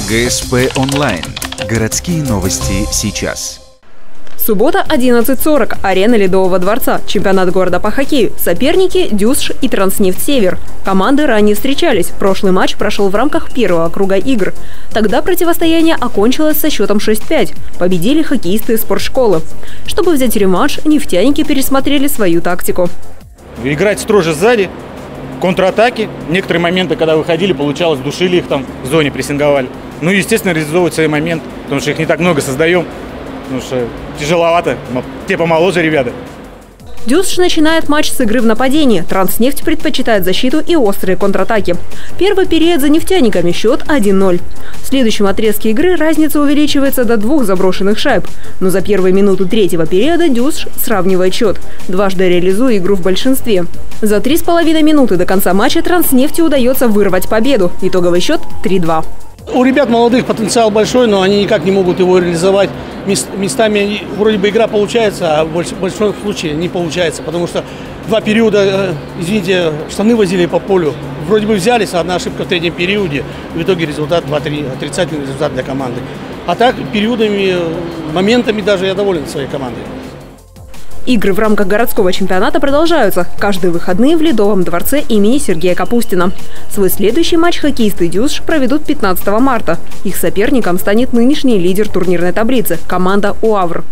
ГСП онлайн. Городские новости сейчас. Суббота, 11:40. Арена Ледового дворца. Чемпионат города по хоккею. Соперники – Дюсш и Транснефть-Север. Команды ранее встречались. Прошлый матч прошел в рамках первого круга игр. Тогда противостояние окончилось со счетом 6-5. Победили хоккеисты спортшколы. Чтобы взять реванш, нефтяники пересмотрели свою тактику. Играть строже сзади, контратаки. Некоторые моменты, когда выходили, получалось, душили их там в зоне, прессинговали. Ну и, естественно, реализовывать свои моменты, потому что их не так много создаем. Потому что тяжеловато, те помоложе ребята. Дюсш начинает матч с игры в нападении. Транснефть предпочитает защиту и острые контратаки. Первый период за нефтяниками, счет 1-0. В следующем отрезке игры разница увеличивается до 2 заброшенных шайб. Но за первые минуты третьего периода Дюсш сравнивает счет, дважды реализуя игру в большинстве. За 3,5 минуты до конца матча Транснефти удается вырвать победу. Итоговый счет 3-2. У ребят молодых потенциал большой, но они никак не могут его реализовать. Местами вроде бы игра получается, а в большом случае не получается, потому что 2 периода, извините, штаны возили по полю. Вроде бы взялись, а одна ошибка в третьем периоде. В итоге результат 2-3, отрицательный результат для команды. А так, периодами, моментами даже я доволен своей командой. Игры в рамках городского чемпионата продолжаются. Каждые выходные в Ледовом дворце имени Сергея Капустина. Свой следующий матч хоккеисты Дюсш проведут 15 марта. Их соперником станет нынешний лидер турнирной таблицы – команда УАВР.